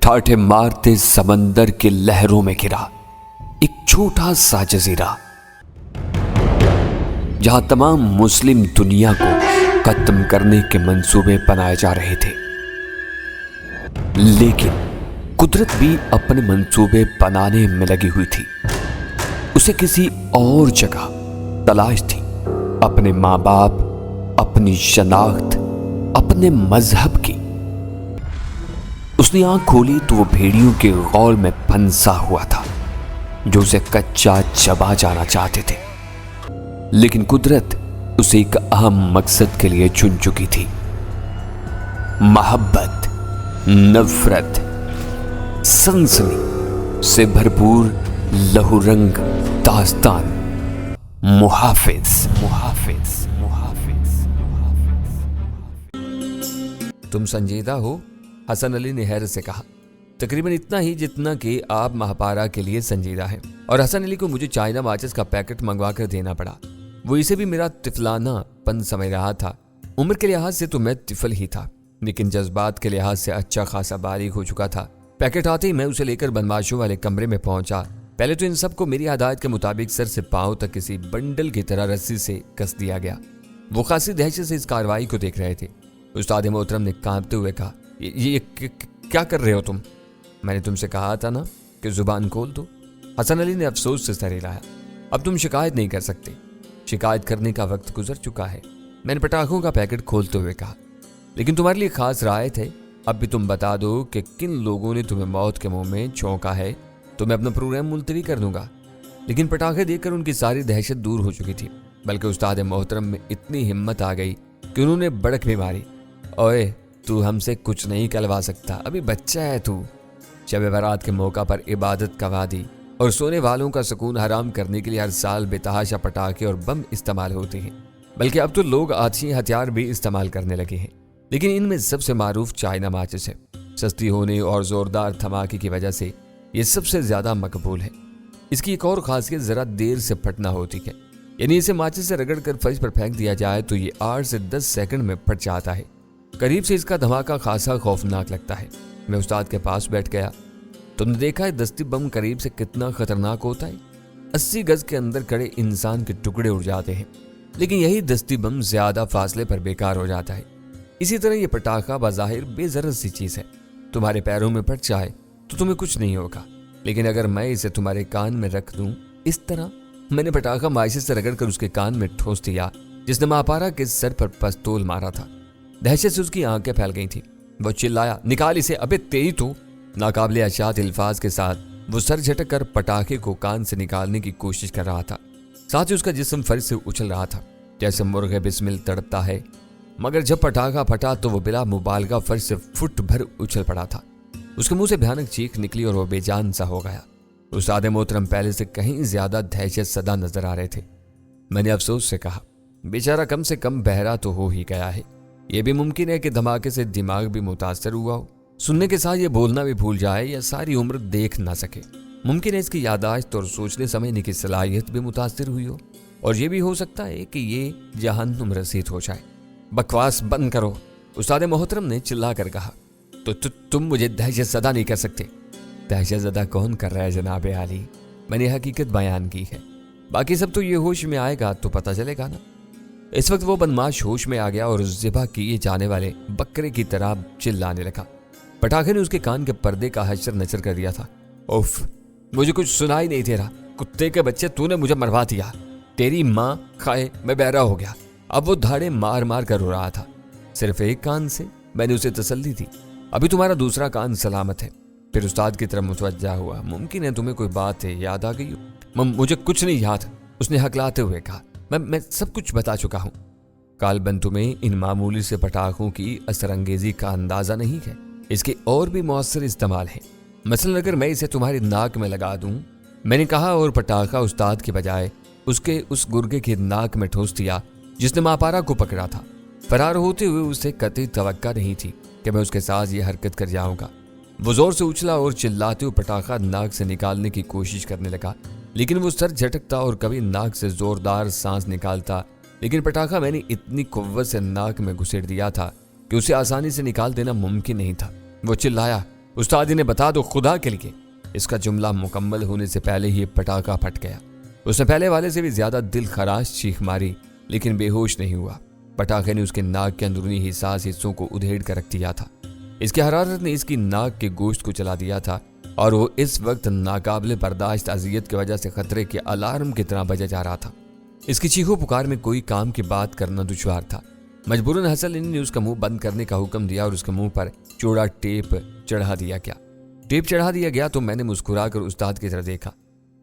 ٹھاٹھے مارتے سمندر کے لہروں میں گرا ایک چھوٹا سا جزیرہ، جہاں تمام مسلم دنیا کو ختم کرنے کے منصوبے بنائے جا رہے تھے۔ لیکن قدرت بھی اپنے منصوبے بنانے میں لگی ہوئی تھی۔ اسے کسی اور جگہ تلاش تھی، اپنے ماں باپ، اپنی شناخت، اپنے مذہب کی۔ اس نے آنکھ کھولی تو وہ بھیڑیوں کے غول میں پھنسا ہوا تھا جو اسے کچا چبا جانا چاہتے تھے۔ لیکن قدرت اسے ایک اہم مقصد کے لیے چن چکی تھی، محبت، نفرت، سنسنی سے بھرپور لہو رنگ داستان۔ محافظ۔ تم سنجیدہ ہو؟ حسن علی نے حیرت سے کہا۔ تقریباً اتنا ہی جتنا کہ آپ مہاپارا کے لیے سنجیدہ ہیں۔ اور حسن علی کو مجھے چائنا ماچس کا پیکٹ منگوا کر دینا پڑا۔ وہ اسے بھی میرا طفلانہ پن سمجھ رہا تھا۔ عمر کے لحاظ سے تو میں طفل ہی تھا، لیکن جذبات کے لحاظ سے اچھا خاصا بالغ ہو چکا تھا۔ پیکٹ آتے ہی میں اسے لے کر بدماشوں والے کمرے میں پہنچا۔ پہلے تو ان سب کو میری ہدایت کے مطابق سر سے پاؤں تک کسی بنڈل کی طرح رسی سے کس دیا گیا۔ وہ خاصی دہشت سے اس کارروائی کو دیکھ رہے تھے۔ استاد محترم نے کانپتے ہوئے کہا، یہ کیا کر رہے ہو تم؟ میں نے تم سے کہا تھا نا کہ زبان کھول دو۔ حسن علی نے افسوس سے سر ہلایا۔ اب تم شکایت نہیں کر سکتے، شکایت کرنے کا وقت گزر چکا ہے، میں نے پٹاخوں کا پیکٹ کھولتے ہوئے کہا۔ لیکن تمہارے لیے خاص رعایت ہے، اب بھی تم بتا دو کہ کن لوگوں نے تمہیں موت کے منہ میں چھونکا ہے تو میں اپنا پروگرام ملتوی کر دوں گا۔ لیکن پٹاخے دیکھ کر ان کی ساری دہشت دور ہو چکی تھی، بلکہ استاد محترم میں اتنی ہمت آ گئی کہ انہوں نے بڑک بھی ماری۔ اوئے تو ہم سے کچھ نہیں کلوا سکتا، ابھی بچہ ہے تو۔ شب برات کے موقع پر عبادت کا وادی اور سونے والوں کا سکون حرام کرنے کے لیے ہر سال بے تحاشا پٹاخے اور بم استعمال ہوتے ہیں، بلکہ اب تو لوگ آتشی ہتھیار بھی استعمال کرنے لگے ہیں۔ لیکن ان میں سب سے معروف چائنا ماچس ہے۔ سستی ہونے اور زوردار دھماکے کی وجہ سے یہ سب سے زیادہ مقبول ہے۔ اس کی ایک اور خاصیت ذرا دیر سے پھٹنا ہوتی ہے، یعنی اسے ماچس سے رگڑ کر فرش پر پھینک دیا جائے تو یہ 8 سے 10 سیکنڈ میں پھٹ جاتا ہے۔ قریب سے اس کا دھماکہ خاصا خوفناک لگتا ہے۔ میں استاد کے پاس بیٹھ گیا۔ تم نے دیکھا ہے دستی بم قریب سے کتنا خطرناک ہوتا ہے؟ 80 گز کے اندر کھڑے انسان کے ٹکڑے اڑ جاتے ہیں، لیکن یہی دستی بم زیادہ فاصلے پر بیکار ہو جاتا ہے۔ اسی طرح یہ پٹاخہ بظاہر بے ضرر سی چیز ہے، تمہارے پیروں میں پھٹ جائے تو تمہیں کچھ نہیں ہوگا، لیکن اگر میں اسے تمہارے کان میں رکھ دوں اس طرح۔ میں نے پٹاخہ ماچس سے رگڑ کر اس کے کان میں ٹھوس دیا جس نے مہاپارا کے سر پر پستول مارا تھا۔ دہشت سے اس کی آنکھیں پھیل گئی تھیں۔ وہ چلایا، نکال اسے، ابے تیری تو۔ ناقابل اشاعت الفاظ کے ساتھ وہ سر جھٹک کر پٹاخے کو کان سے نکالنے کی کوشش کر رہا تھا، ساتھ ہی اس کا جسم فرش سے اچھل رہا تھا جیسے مرغ بسمل تڑپتا ہے۔ مگر جب پٹاخہ پھٹا تو وہ بلا مبالغہ فرش سے فٹ بھر اچھل پڑا تھا۔ اس کے منہ سے بھیانک چیخ نکلی اور وہ بے جان سا ہو گیا۔ استاد محترم پہلے سے کہیں زیادہ دہشت زدہ نظر آ رہے تھے۔ میں نے افسوس سے کہا، بیچارہ کم سے کم بہرا تو ہو ہی گیا ہے۔ یہ بھی ممکن ہے کہ دھماکے سے دماغ بھی متاثر ہوا ہو، سننے کے ساتھ یہ بولنا بھی بھول جائے یا ساری عمر دیکھ نہ سکے۔ ممکن ہے اس کی یادداشت اور سوچنے سمجھنے کی صلاحیت بھی متاثر ہوئی ہو، اور یہ بھی ہو سکتا ہے کہ یہ جہنم رسید ہو جائے۔ بکواس بند کرو، استاد محترم نے چلا کر کہا۔ تو تم مجھے دہشت زدہ نہیں کر سکتے۔ دہشت زدہ کون کر رہا ہے جناب عالی؟ میں نے حقیقت بیان کی ہے، باقی سب تو یہ ہوش میں آئے گا تو پتہ چلے گا نا۔ اس وقت وہ بدماش ہوش میں آ گیا اور ذبح کیے جانے والے بکرے کی طرح چلانے لگا۔ پٹاخے نے اس کے کان کے پردے کا حشر نچر کر دیا تھا۔ اوف، مجھے کچھ سنائی نہیں دے رہا۔ کتے کے بچے، تو نے مجھے مروا دیا۔ تیری ماں کھائے میں بہرا ہو گیا۔ اب وہ دھاڑے مار مار کر رو رہا تھا، صرف ایک کان سے۔ میں نے اسے تسلی دی، ابھی تمہارا دوسرا کان سلامت ہے۔ پھر استاد کی طرف متوجہ ہوا، ممکن ہے تمہیں کوئی بات ہے یاد آ گئی ہو۔ مجھے کچھ نہیں یاد، اس نے ہکلاتے ہوئے کہا۔ میں سب کچھ بتا چکا ہوں۔ غالباً تمہیں ان معمولی سے پٹاخوں کی اثر انگیزی کا اندازہ نہیں ہے، اس کے اور بھی مؤثر استعمال ہیں۔ مثلا اگر میں اسے تمہاری ناک میں لگا دوں، میں نے کہا، اور پٹاخہ استاد کے بجائے اس گرگے کی ناک میں ٹھوس دیا جس نے ماپارا کو پکڑا تھا۔ فرار ہوتے ہوئے اسے قطعی توقع نہیں تھی کہ میں اس کے ساتھ یہ حرکت کر جاؤں گا۔ وہ زور سے اچھلا اور چلاتے ہوئے پٹاخہ ناک سے نکالنے کی کوشش کرنے لگا، لیکن وہ سر جھٹکتا اور کبھی ناک سے زوردار سانس نکالتا، لیکن پٹاخہ میں نے اتنی قوت سے ناک میں گھسیڑ دیا تھا کہ اسے آسانی سے نکال دینا ممکن نہیں تھا۔ وہ چلایا، استاد انہیں بتا دو خدا کے لیے۔ اس کا جملہ مکمل ہونے سے پہلے ہی پٹاخہ پھٹ گیا۔ اس نے پہلے والے سے بھی زیادہ دل خراش چیخ ماری لیکن بے ہوش نہیں ہوا۔ پٹاخے نے اس کے ناک کے اندرونی حساس حصوں کو ادھیڑ کر رکھ دیا تھا۔ اس کی حرارت نے اس کی ناک کے گوشت کو چلا دیا تھا اور وہ اس وقت ناقابل برداشت اذیت کی وجہ سے خطرے کے الارم کی طرح بجا جا رہا تھا۔ اس کی چیخو پکار میں کوئی کام کی بات کرنا دشوار تھا۔ مجبوراً حسن علی نے اس کا منہ بند کرنے کا حکم دیا اور اس کے منہ پر چوڑا ٹیپ چڑھا دیا گیا۔ ٹیپ چڑھا دیا گیا تو میں نے مسکرا کر استاد کی طرف دیکھا۔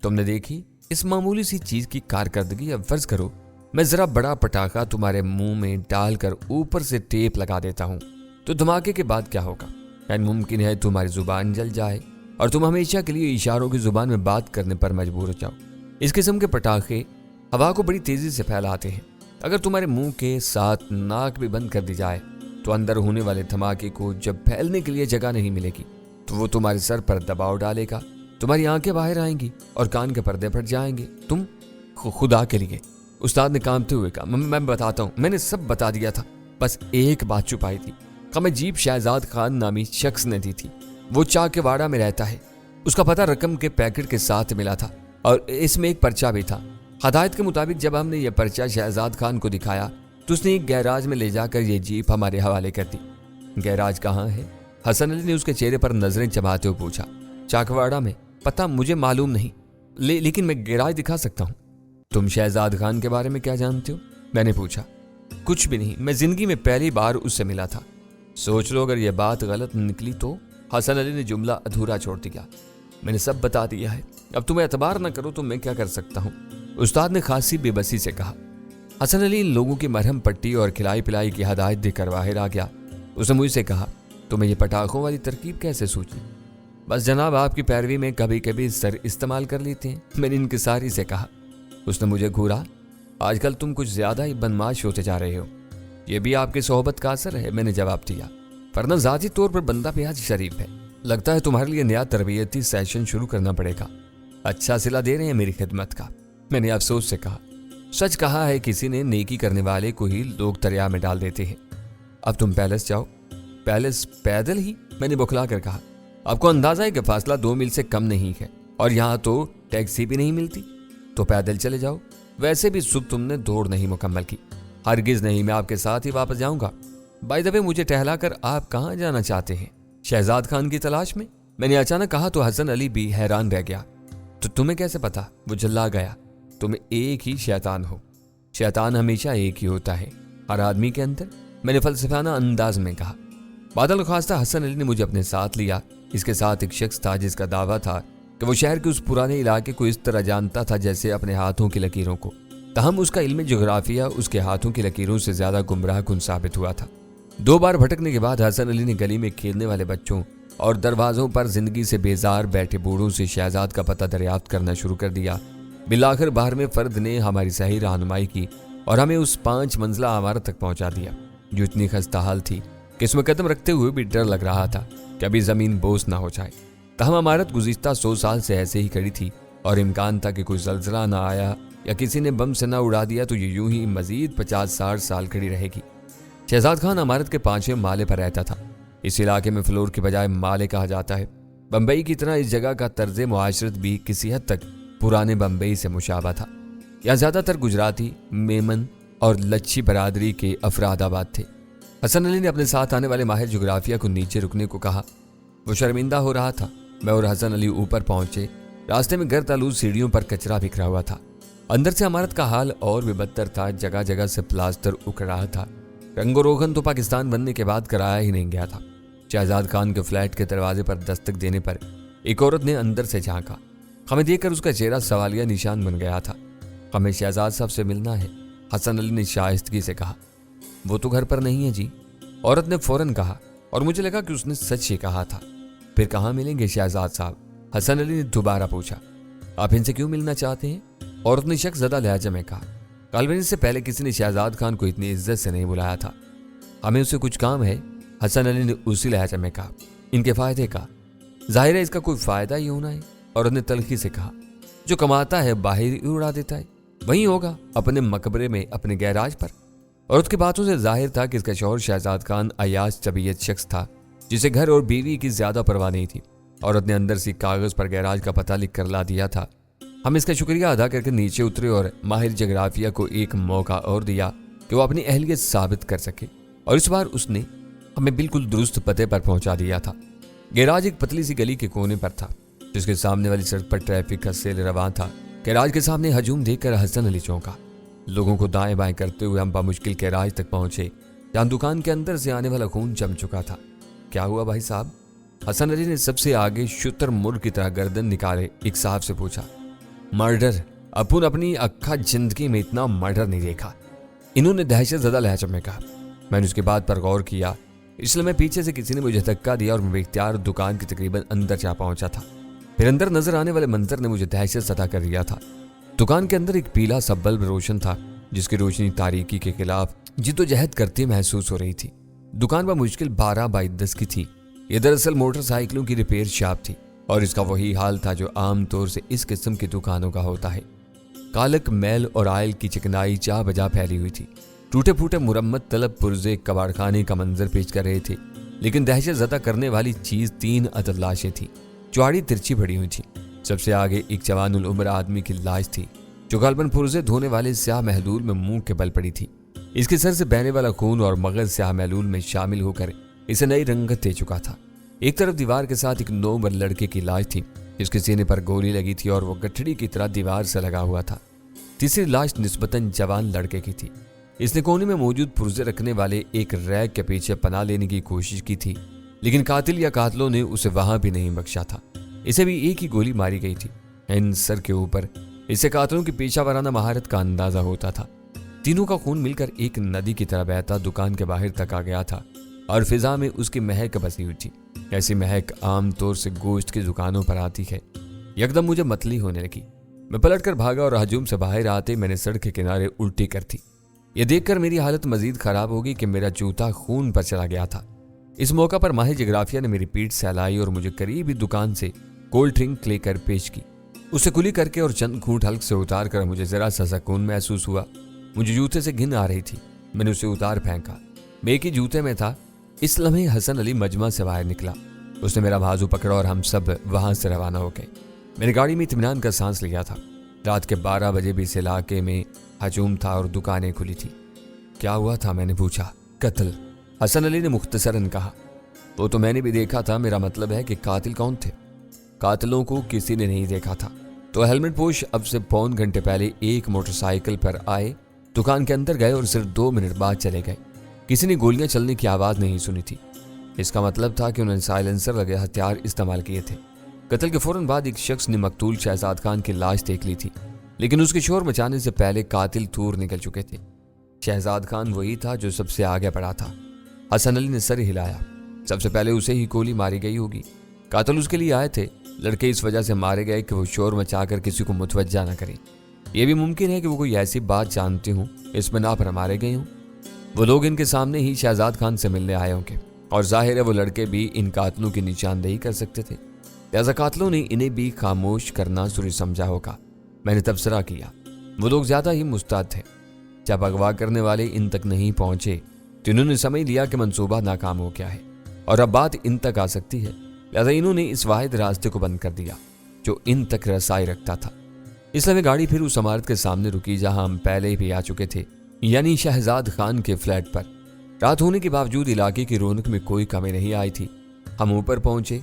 تم نے دیکھی اس معمولی سی چیز کی کارکردگی؟ اب فرض کرو میں ذرا بڑا پٹاخہ تمہارے منہ میں ڈال کر اوپر سے ٹیپ لگا دیتا ہوں تو دھماکے کے بعد کیا ہوگا؟ یعنی ممکن ہے تمہاری زبان جل جائے اور تم ہمیشہ کے لیے اشاروں کی زبان میں بات کرنے پر مجبور ہو جاؤ۔ اس قسم کے پٹاخے ہوا کو بڑی تیزی سے پھیلاتے ہیں۔ اگر تمہارے منہ کے ساتھ ناک بھی بند کر دی جائے تو اندر ہونے والے دھماکے کو جب پھیلنے کے لیے جگہ نہیں ملے گی تو وہ تمہارے سر پر دباؤ ڈالے گا، تمہاری آنکھیں باہر آئیں گی اور کان کے پردے پھٹ جائیں گے۔ تم خدا کے لیے، استاد نے کانپتے ہوئے کہا، میں بتاتا ہوں، میں نے سب بتا دیا تھا، بس ایک بات چھپائی تھی۔ ہمیں جیپ شہزاد خان نامی شخص نے دی تھی، وہ چاک واڑہ میں رہتا ہے۔ اس کا پتہ رقم کے پیکٹ کے ساتھ ملا تھا اور اس میں ایک پرچہ بھی تھا۔ ہدایت کے مطابق جب ہم نے یہ پرچہ شہزاد خان کو دکھایا تو اس نے ایک گیراج میں لے جا کر یہ جیپ ہمارے حوالے کر دی۔ گیراج کہاں ہے؟ حسن علی نے اس کے چہرے پر نظریں چبھاتے ہوئے پوچھا۔ چاکواڑہ میں؟ پتہ مجھے معلوم نہیں، لیکن میں گیراج دکھا سکتا ہوں۔ تم شہزاد خان کے بارے میں کیا جانتے ہو؟ میں نے پوچھا۔ کچھ بھی نہیں، میں زندگی میں پہلی بار اس سے ملا تھا۔ سوچ لو اگر یہ بات غلط نکلی تو؟ حسن علی نے جملہ ادھورا چھوڑ دیا۔ میں نے سب بتا دیا ہے، اب تمہیں اعتبار نہ کرو تو میں کیا کر سکتا ہوں؟ استاد نے خاصی بے بسی سے کہا۔ حسن علی ان لوگوں کی مرہم پٹی اور کھلائی پلائی کی ہدایت دے کر باہر آ گیا۔ اس نے مجھ سے کہا، تمہیں یہ پٹاخوں والی ترکیب کیسے سوچی؟ بس جناب آپ کی پیروی میں کبھی کبھی سر استعمال کر لیتے ہیں، میں نے انکساری سے کہا۔ اس نے مجھے گھورا، آج کل تم کچھ زیادہ ہی بدمعاش ہوتے جا رہے ہو، یہ بھی آپ کی صحبت کا اثر ہے، میں نے جواب دیا، ورنہ ذاتی طور پر بندہ بہت شریف ہے، لگتا ہے تمہارے لیے نیا تربیتی سیشن شروع کرنا پڑے گا، اچھا صلہ دے رہے ہیں میری خدمت کا، میں نے افسوس سے کہا۔ سچ کہا ہے کسی نے نیکی کرنے والے کو ہی لوگ دریا میں ڈال دیتے ہیں۔ اب تم پیلس جاؤ۔ پیلس پیدل ہی؟ میں نے بکھلا کر کہا، آپ کو اندازہ ہے کہ فاصلہ 2 میل سے کم نہیں ہے اور یہاں تو ٹیکسی بھی نہیں ملتی، تو پیدل چلے جاؤ، ویسے بھی صبح تم نے دوڑ نہیں مکمل کی۔ ہرگز نہیں، میں آپ کے ساتھ ہی واپس جاؤں گا۔ بائی دا وے مجھے ٹہلا کر آپ کہاں جانا چاہتے ہیں؟ شہزاد خان کی تلاش میں؟ میں نے اچانک کہا تو حسن علی بھی حیران رہ گیا۔ تو تمہیں کیسے پتا؟ وہ جلا گیا، تم ایک ہی شیطان ہو۔ شیطان ہمیشہ ایک ہی ہوتا ہے ہر آدمی کے اندر، میں نے فلسفانہ انداز میں کہا۔ بادل خواستہ حسن علی نے مجھے اپنے ساتھ لیا۔ اس کے ساتھ ایک شخص تھا جس کا دعویٰ تھا کہ وہ شہر کے اس پرانے علاقے کو اس طرح جانتا تھا جیسے اپنے ہاتھوں کی لکیروں کو، تاہم اس کا علم جغرافیہ اس کے ہاتھوں کی لکیروں سے زیادہ گمراہ کن ثابت ہوا تھا۔ 2 بار بھٹکنے کے بعد حسن علی نے گلی میں کھیلنے والے بچوں اور دروازوں پر زندگی سے بیزار بیٹھے بوڑھوں سے شہزاد کا پتہ دریافت کرنا شروع کر دیا۔ بالآخر باہر میں فرد نے ہماری صحیح رہنمائی کی اور ہمیں اس 5 منزلہ عمارت تک پہنچا دیا جو اتنی خستہ حال تھی کہ اس میں قدم رکھتے ہوئے بھی ڈر لگ رہا تھا کہ ابھی زمین بوس نہ ہو جائے۔ تاہم عمارت گزشتہ 100 سال سے ایسے ہی کھڑی تھی اور امکان تھا کہ کوئی زلزلہ نہ آیا یا کسی نے بم سے نہ اڑا دیا تو یہ یوں ہی مزید 50-60 سال کھڑی رہے گی۔ شہزاد خان عمارت کے 5ویں مالے پر رہتا تھا۔ اس علاقے میں فلور کے بجائے مالے کہا جاتا ہے۔ بمبئی کی طرح اس جگہ کا طرز معاشرت بھی کسی حد تک پرانے بمبئی سے مشابہ تھا۔ یہاں زیادہ تر گجراتی، میمن اور لچھی برادری کے افراد آباد تھے۔ حسن علی نے اپنے ساتھ آنے والے ماہر جغرافیہ کو نیچے رکنے کو کہا۔ وہ شرمندہ ہو رہا تھا۔ میں اور حسن علی اوپر پہنچے۔ راستے میں گرد آلود سیڑھیوں پر کچرا بکھرا ہوا تھا۔ اندر سے عمارت کا حال اور بھی بدتر تھا، جگہ جگہ سے پلاسٹر اکھ رہا تھا۔ رنگ و روغن تو پاکستان بننے کے بعد کرایا ہی نہیں گیا تھا۔ شہزاد خان کے فلیٹ کے دروازے پر دستک دینے پر ایک عورت نے اندر سے جھانکا۔ ہمیں دیکھ کر اس کا چہرہ سوالیہ نشان بن گیا تھا۔ ہمیں شہزاد صاحب سے ملنا ہے، حسن علی نے شائستگی سے کہا۔ وہ تو گھر پر نہیں ہے جی، عورت نے فوراً کہا، اور مجھے لگا کہ اس نے سچ ہی کہا تھا۔ پھر کہاں ملیں گے شہزاد صاحب؟ حسن علی نے دوبارہ پوچھا۔ آپ ان سے کیوں ملنا چاہتے ہیں؟ عورت نے شک زدہ لہجے میں کہا۔ کالونی سے پہلے کسی نے شہزاد خان کو اتنی عزت سے نہیں بلایا تھا۔ ہمیں اسے کچھ کام ہے، حسن علی نے اسی لہجے میں کہا۔ ان کے فائدے کا؟ ظاہر ہے اس کا کوئی فائدہ ہی ہونا ہے، عورت نے تلخی سے کہا۔ جو کماتا ہے باہر ہی اڑا دیتا ہے، وہیں ہوگا اپنے مقبرے میں، اپنے گیراج پر۔ عورت کی باتوں سے ظاہر تھا کہ اس کا شوہر شہزاد خان عیاش طبیعت شخص تھا جسے گھر اور بیوی کی زیادہ پرواہ نہیں تھی۔ عورت نے اندر سے کاغذ پر گیراج کا پتہ لکھ کر لا دیا تھا۔ ہم اس کا شکریہ ادا کر کے نیچے اترے اور ماہر جغرافیہ کو ایک موقع اور دیا کہ وہ اپنی اہلیت ثابت کر سکے، اور اس بار اس نے ہمیں بالکل درست پتے پر پہنچا دیا تھا۔ گیراج ایک پتلی سی گلی کے کونے پر تھا، جس کے سامنے والی سڑک پر ٹریفک کا سیل رواں تھا۔ گیراج کے سامنے ہجوم دیکھ کر حسن علی چونکا۔ لوگوں کو دائیں بائیں کرتے ہوئے ہم بمشکل گیراج تک پہنچے، جہاں دکان کے اندر سے آنے والا خون جم چکا تھا۔ کیا ہوا بھائی صاحب؟ حسن علی نے سب سے آگے شتر مرغ کی طرح گردن نکالے ایک صاحب سے پوچھا۔ مرڈر؟ اپن اپنی اکھا زندگی میں اتنا مرڈر نہیں دیکھا، انہوں نے دہشت زدہ لہجے میں کہا۔ میں نے اس کی بات پر غور کیا، اس لیے میں پیچھے سے کسی نے مجھے دھکا دیا اور میں اختیار دکان کی تقریباً اندر جا پہنچا تھا۔ پھر اندر نظر آنے والے منظر نے مجھے دہشت زدہ کر دیا تھا۔ دکان کے اندر ایک پیلا سا بلب روشن تھا، جس کی روشنی تاریکی کے خلاف جدوجہد کرتی محسوس ہو رہی تھی۔ دکان پر مشکل 12x10 کی تھی۔ یہ دراصل موٹر سائیکلوں کی ریپیئر شاپ تھی، اور اس کا وہی حال تھا جو عام طور سے اس قسم کی دکانوں کا ہوتا ہے۔ کالک میل اور آئل کی چکنائی جا بجا پھیلی ہوئی تھی۔ ٹوٹے پھوٹے مرمت طلب پرزے کباڑ خانے کا منظر پیش کر رہے تھے، لیکن دہشت زدہ کرنے والی چیز 3 عدد لاشیں تھیں، چوڑی ترچھی بڑی ہوئی تھیں۔ سب سے آگے ایک جوان العمر آدمی کی لاش تھی، جو غالباً پرزے دھونے والے سیاہ محلول میں منہ کے بل پڑی تھی۔ اس کے سر سے بہنے والا خون اور مغز سیاہ محلول میں شامل ہو کر اسے نئی رنگت دے چکا تھا۔ ایک طرف دیوار کے ساتھ ایک 9 عمر لڑکے کی لاش تھی، جس کے سینے پر گولی لگی تھی اور وہ گٹھڑی کی طرح دیوار سے لگا ہوا تھا۔ تیسری لاش نسبتاً جوان لڑکے کی تھی۔ اس نے کونے میں موجود پرزے رکھنے والے ایک ریک کے پیچھے پناہ لینے کی کوشش کی تھی، لیکن قاتل یا قاتلوں نے اسے وہاں بھی نہیں بخشا تھا۔ اسے بھی ایک ہی گولی ماری گئی تھی، سر کے اوپر۔ اسے قاتلوں کی پیشہ ورانہ مہارت کا اندازہ ہوتا تھا۔ تینوں کا خون مل کر ایک ندی کی طرح بہتا دکان کے باہر تک آ گیا تھا، اور فضا میں اس کی مہک بسی ہوئی تھی۔ ایسی مہک عام طور سے گوشت کی دکانوں پر آتی ہے۔ یکدم مجھے متلی ہونے لگی۔ میں پلٹ کر بھاگا اور ہجوم سے باہر آتے میں نے سڑک کے کنارے الٹی کر دی۔ یہ دیکھ کر میری حالت مزید خراب ہوگی کہ میرا جوتا خون پر چلا گیا تھا۔ اس موقع پر ماہر جغرافیہ نے میری پیٹھ سہلائی اور مجھے قریب ہی دکان سے کولڈ ڈرنک لے کر پیش کی۔ اسے کلی کر کے اور چند گھونٹ حلق سے اتار کر مجھے ذرا سا سکون محسوس ہوا۔ مجھے جوتے سے گھن آ رہی تھی۔ میں نے اسے اتار پھینکا۔ میں ایک ہی جوتے میں تھا۔ اس لمحے حسن علی مجمع سے باہر نکلا۔ اس نے میرا بازو پکڑا اور ہم سب وہاں سے روانہ ہو گئے۔ میں نے گاڑی میں اطمینان کا سانس لیا تھا۔ رات کے 12 بجے بھی اس علاقے میں ہجوم تھا اور دکانیں کھلی تھی۔ کیا ہوا تھا؟ میں نے پوچھا۔ قتل، حسن علی نے مختصراً کہا۔ وہ تو میں نے بھی دیکھا تھا، میرا مطلب ہے کہ قاتل کون تھے؟ قاتلوں کو کسی نے نہیں دیکھا تھا، تو ہیلمٹ پوش اب سے پون گھنٹے پہلے ایک موٹر سائیکل پر آئے، دکان کے اندر گئے اور صرف 2 منٹ بعد چلے گئے۔ کسی نے گولیاں چلنے کی آواز نہیں سنی تھی۔ اس کا مطلب تھا کہ انہوں نے سائلنسر لگے ہتھیار استعمال کیے تھے۔ قتل کے فوراً بعد ایک شخص نے مقتول شہزاد خان کی لاش دیکھ لی تھی، لیکن اس کے شور مچانے سے پہلے قاتل دور نکل چکے تھے۔ شہزاد خان وہی تھا جو سب سے آگے پڑا تھا۔ حسن علی نے سر ہلایا۔ سب سے پہلے اسے ہی گولی ماری گئی ہوگی۔ قاتل اس کے لیے آئے تھے۔ لڑکے اس وجہ سے مارے گئے کہ وہ شور مچا کر کسی کو متوجہ نہ کریں۔ یہ بھی ممکن ہے کہ وہ کوئی ایسی بات جانتے ہوں اس میں نہ پر مارے گئے ہوں۔ وہ لوگ ان کے سامنے ہی شہزاد خان سے ملنے آئے ہوں گے، اور ظاہر ہے وہ لڑکے بھی ان قاتلوں کی نشاندہی کر سکتے تھے، لہذا قاتلوں نے انہیں بھی خاموش کرنا ضروری سمجھا ہوگا۔ میں نے تبصرہ کیا، وہ لوگ زیادہ ہی مستعد تھے۔ جب اغوا کرنے والے ان تک نہیں پہنچے تو انہوں نے سمجھ لیا کہ منصوبہ ناکام ہو گیا ہے، اور اب بات ان تک آ سکتی ہے، لہذا انہوں نے اس واحد راستے کو بند کر دیا جو ان تک رسائی رکھتا تھا۔ اس لیے گاڑی پھر اس عمارت کے سامنے رکی جہاں ہم پہلے بھی آ چکے تھے، یعنی شہزاد خان کے فلیٹ پر۔ رات ہونے کے باوجود علاقے کی رونق میں کوئی کمی نہیں آئی تھی۔ ہم اوپر پہنچے۔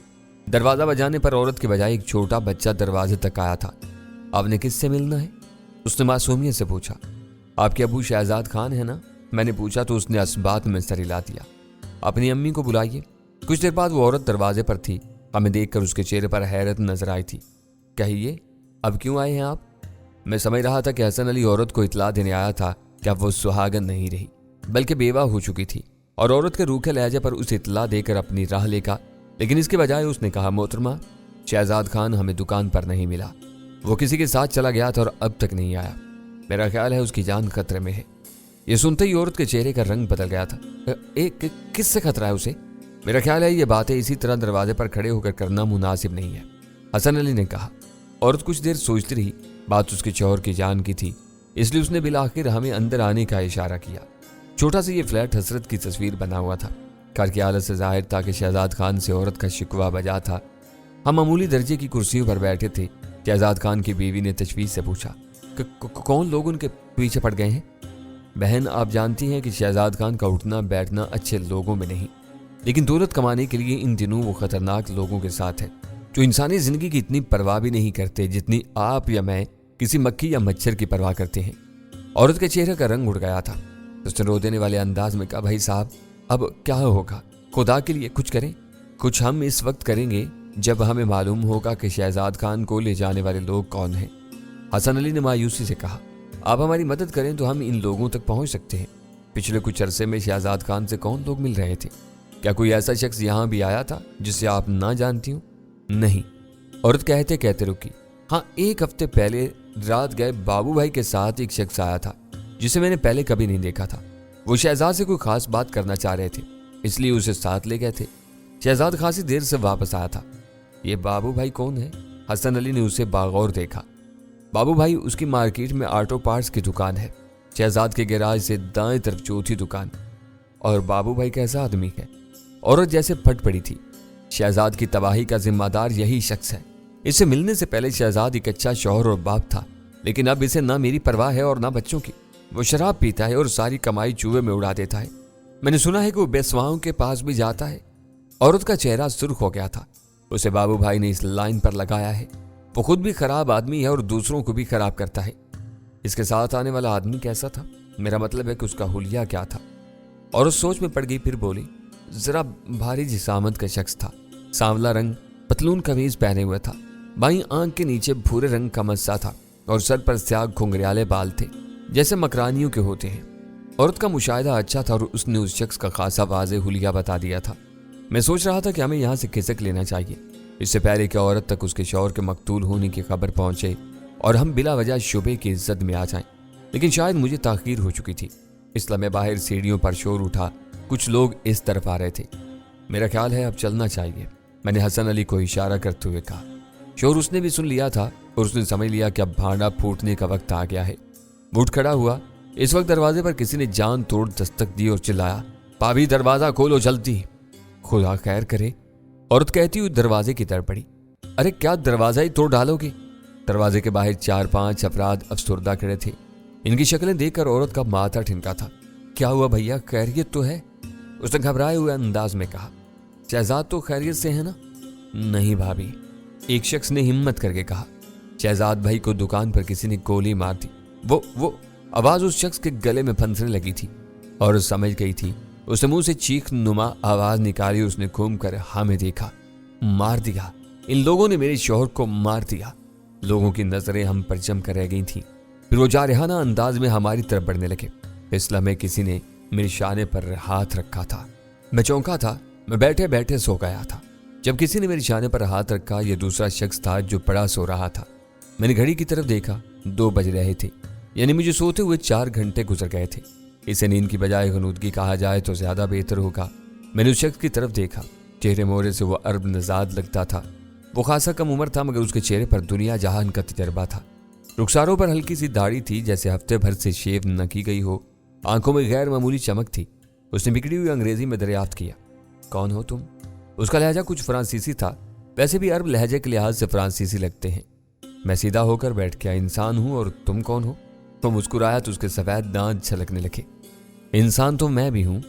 دروازہ بجانے پر عورت کے بجائے ایک چھوٹا بچہ دروازے تک آیا تھا۔ آپ نے کس سے ملنا ہے؟ اس نے معصومیت سے پوچھا۔ آپ کے ابو شہزاد خان ہیں نا؟ میں نے پوچھا تو اس نے اسبات میں سر ہلا دیا۔ اپنی امی کو بلائیے۔ کچھ دیر بعد وہ عورت دروازے پر تھی۔ ہمیں دیکھ کر اس کے چہرے پر حیرت نظر آئی تھی۔ کہیے، اب کیوں آئے ہیں آپ؟ میں سمجھ رہا تھا کہ حسن علی عورت کو اطلاع دینے آیا تھا کہ اب وہ سہاگن نہیں رہی بلکہ بیوہ ہو چکی تھی، اور عورت کے روکھے لہجے پر اسے اطلاع دے کر اپنی راہ لے گا، لیکن اس کے بجائے اس نے کہا، محترمہ، شہزاد خان ہمیں دکان پر نہیں ملا، وہ کسی کے ساتھ چلا گیا تھا اور اب تک نہیں آیا۔ میرا خیال ہے اس کی جان خطرے میں ہے۔ یہ سنتے ہی عورت کے چہرے کا رنگ بدل گیا تھا۔ کس سے خطرہ ہے اسے؟ میرا خیال ہے یہ باتیں اسی طرح دروازے پر کھڑے ہو کر کرنا مناسب نہیں ہے، حسن علی نے کہا۔ عورت کچھ دیر سوچتی رہی۔ بات اس کے شوہر کی جان کی تھی، اس لیے اس نے بالآخر ہمیں اندر آنے کا اشارہ کیا۔ چھوٹا سا یہ فلیٹ حسرت کی تصویر بنا ہوا تھا۔ کار کی حالت سے ظاہر تھا کہ شہزاد خان سے عورت کا شکوہ بجا تھا۔ ہم معمولی درجے کی کرسیوں پر بیٹھے تھے۔ شہزاد خان کی بیوی نے تشویش سے پوچھا، کون لوگ ان کے پیچھے پڑ گئے ہیں؟ بہن، آپ جانتی ہیں کہ شہزاد خان کا اٹھنا بیٹھنا اچھے لوگوں میں نہیں، لیکن دولت کمانے کے لیے ان دنوں وہ خطرناک لوگوں کے ساتھ ہے جو انسانی زندگی کی اتنی پرواہ بھی نہیں کرتے جتنی آپ یا میں کسی مکھی یا مچھر کی پرواہ کرتے ہیں۔ عورت کے چہرے کا رنگ اڑ گیا تھا۔ اس نے رو دینے والے انداز میں کہا، بھائی صاحب، اب کیا ہوگا؟ خدا کے لیے کچھ کریں۔ کچھ ہم اس وقت کریں گے جب ہمیں معلوم ہوگا کہ شہزاد خان کو لے جانے والے لوگ کون ہیں۔ حسن علی نے مایوسی سے کہا، آپ ہماری مدد کریں تو ہم ان لوگوں تک پہنچ سکتے ہیں۔ پچھلے کچھ عرصے میں شہزاد خان سے کون لوگ مل رہے تھے؟ کیا کوئی ایسا شخص یہاں بھی آیا تھا جسے آپ نہ جانتی ہوں؟ نہیں، عورت کہتے کہتے رکی۔ ہاں، ایک ہفتے پہلے رات گئے بابو بھائی کے ساتھ ایک شخص آیا تھا جسے میں نے پہلے کبھی نہیں دیکھا تھا۔ وہ شہزاد سے کوئی خاص بات کرنا چاہ رہے تھے، اس لیے اسے ساتھ لے گئے تھے۔ شہزاد خاصی دیر سے واپس آیا تھا۔ یہ بابو بھائی کون ہے؟ حسن علی نے اسے باغور دیکھا۔ بابو بھائی، اس کی مارکیٹ میں آٹو پارٹس کی دکان ہے، شہزاد کے گیراج سے دائیں طرف چوتھی دکان۔ اور بابو بھائی کیسا آدمی ہے؟ عورت جیسے پھٹ پڑی تھی۔ شہزاد کی تباہی کا ذمہ دار یہی شخص ہے۔ اس سے ملنے سے پہلے شہزاد ایک اچھا شوہر اور باپ تھا، لیکن اب اسے نہ میری پرواہ ہے اور نہ بچوں کی۔ وہ شراب پیتا ہے اور ساری کمائی چوہے میں اڑا دیتا ہے۔ میں نے سنا ہے کہ وہ بیسواؤں کے پاس بھی جاتا ہے۔ عورت کا چہرہ سرخ ہو گیا تھا۔ اسے بابو بھائی نے اس لائن پر لگایا ہے، وہ خود بھی خراب آدمی ہے اور دوسروں کو بھی خراب کرتا ہے۔ اس کے ساتھ آنے والا آدمی کیسا تھا؟ میرا مطلب ہے کہ اس کا حلیہ کیا تھا؟ عورت سوچ میں پڑ گئی، پھر بولی، ذرا بھاری جسامت کا شخص تھا، سانولا رنگ، پتلون قمیض پہنے ہوئے تھا، بائیں آنکھ کے نیچے بھورے رنگ کا مسا تھا اور سر پر سیاہ گھنگریالے بال تھے جیسے مکرانیوں کے ہوتے ہیں۔ عورت کا مشاہدہ اچھا تھا اور اس نے اس شخص کا خاصا واضح حلیہ بتا دیا تھا۔ میں سوچ رہا تھا کہ ہمیں یہاں سے کھسک لینا چاہیے، اس سے پہلے کہ عورت تک اس کے شوہر کے مقتول ہونے کی خبر پہنچے اور ہم بلا وجہ شبے کی زد میں آ جائیں، لیکن شاید مجھے تاخیر ہو چکی تھی۔ اس لمحے باہر سیڑھیوں پر شور اٹھا، کچھ لوگ اس طرف آ رہے تھے۔ میرا خیال ہے اب چلنا چاہیے، میں نے حسن علی کو اشارہ کرتے ہوئے کہا۔ شور اس نے بھی سن لیا تھا اور اس نے سمجھ لیا کہ اب بھانڈا پھوٹنے کا وقت آ گیا ہے۔ وہ اٹھ کھڑا ہوا۔ اس وقت دروازے پر کسی نے جان توڑ دستک دی اور چلایا، بھابھی دروازہ کھولو جلدی۔ خدا خیر کرے، عورت کہتی ہوئی دروازے کی طرف بڑھی۔ ارے کیا دروازہ ہی توڑ ڈالو گے؟ دروازے کے باہر 4-5 افراد افسردہ کھڑے تھے۔ ان کی شکلیں دیکھ کر عورت کا ماتھا ٹھنکا تھا۔ کیا ہوا بھیا، خیریت تو ہے؟ اس نے گھبرائے ہوئے انداز میں کہا۔ شہزاد تو خیریت سے ہے نا؟ نہیں بھابھی، ایک شخص نے ہمت کر کے کہا۔ شہزاد بھائی کو دکان پر کسی نے گولی مار دی۔ وہ آواز اس شخص کے گلے میں پھنسنے لگی تھی اور سمجھ گئی تھی۔ اس نے منہ سے چیخ نما آواز نکالی۔ اس نے گھوم کر ہمیں دیکھا۔ مار دیا، ان لوگوں نے میرے شوہر کو مار دیا۔ لوگوں کی نظریں ہم پر جم کر رہ گئی تھیں، پھر وہ جارحانہ انداز میں ہماری طرف بڑھنے لگے۔ اس لمحے کسی نے میرے شانے پر ہاتھ رکھا تھا۔ میں چونکا تھا، میں بیٹھے بیٹھے سو گیا تھا۔ جب کسی نے میری شانے پر ہاتھ رکھا، یہ دوسرا شخص تھا جو پڑا سو رہا تھا۔ میں نے گھڑی کی طرف دیکھا، 2 بج رہے تھے، یعنی مجھے سوتے ہوئے 4 گھنٹے گزر گئے تھے۔ اسے نیند کی بجائے غنودگی کہا جائے تو زیادہ بہتر ہوگا۔ میں نے اس شخص کی طرف دیکھا، چہرے مورے سے وہ عرب نژاد لگتا تھا۔ وہ خاصا کم عمر تھا، مگر اس کے چہرے پر دنیا جہان کا تجربہ تھا۔ رخساروں پر ہلکی سی داڑھی تھی جیسے ہفتے بھر سے شیو نہ کی گئی ہو۔ آنکھوں میں غیر معمولی چمک تھی۔ اس نے بگڑی ہوئی انگریزی میں دریافت کیا، کون ہو تم؟ اس کا لہجہ کچھ فرانسیسی تھا، ویسے بھی عرب لہجے کے لحاظ سے فرانسیسی لگتے ہیں۔ میں سیدھا ہو کر بیٹھ گیا، انسان ہوں اور تم کون ہو؟ وہ مسکرایا تو اس کے سفید دانت چھلکنے لگے۔ انسان تو میں بھی ہوں،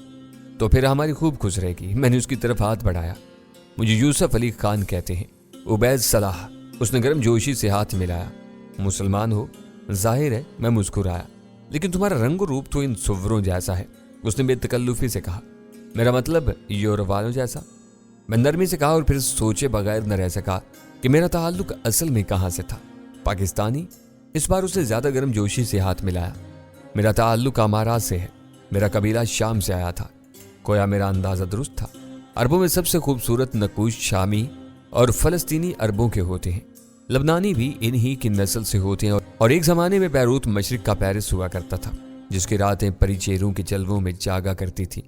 تو پھر ہماری خوب خوش رہے گی۔ میں نے اس کی طرف ہاتھ بڑھایا۔ مجھے یوسف علی خان کہتے ہیں، عبید صلاح۔ اس نے گرم جوشی سے ہاتھ ملایا۔ مسلمان ہو؟ ظاہر ہے، میں مسکرایا۔ لیکن تمہارا رنگ و روپ تو ان سوروں جیسا ہے، اس نے بے تکلفی سے کہا۔ میرا مطلب یورپ والوں جیسا؟ میں نرمی سے کہا اور پھر سوچے بغیر نہ رہ سکا کہ میرا تعلق اصل میں کہاں سے تھا۔ پاکستانی؟ اس بار اس نے زیادہ گرم جوشی سے ہاتھ ملایا۔ میرا تعلق امارات سے ہے، میرا قبیلہ شام سے آیا تھا۔ گویا میرا اندازہ درست تھا۔ عربوں میں سب سے خوبصورت نقوش شامی اور فلسطینی عربوں کے ہوتے ہیں، لبنانی بھی انہی کی نسل سے ہوتے ہیں، اور ایک زمانے میں بیروت مشرق کا پیرس ہوا کرتا تھا جس کی راتیں پری چیروں کے جلووں میں جاگا کرتی تھی۔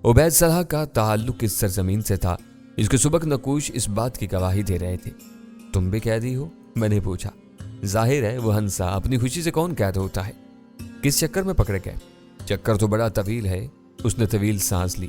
عبید صلاح کا تعلق اس سرزمین سے تھا، اس کے سبک نقوش اس بات کی گواہی دے رہے تھے۔ تم بھی قیدی ہو؟ میں نے پوچھا۔ ظاہر ہے، وہ ہنسا۔ اپنی خوشی سے کون قید ہوتا ہے؟ کس چکر میں پکڑے گئے؟ چکر تو بڑا طویل ہے۔ اس نے طویل سانس لی۔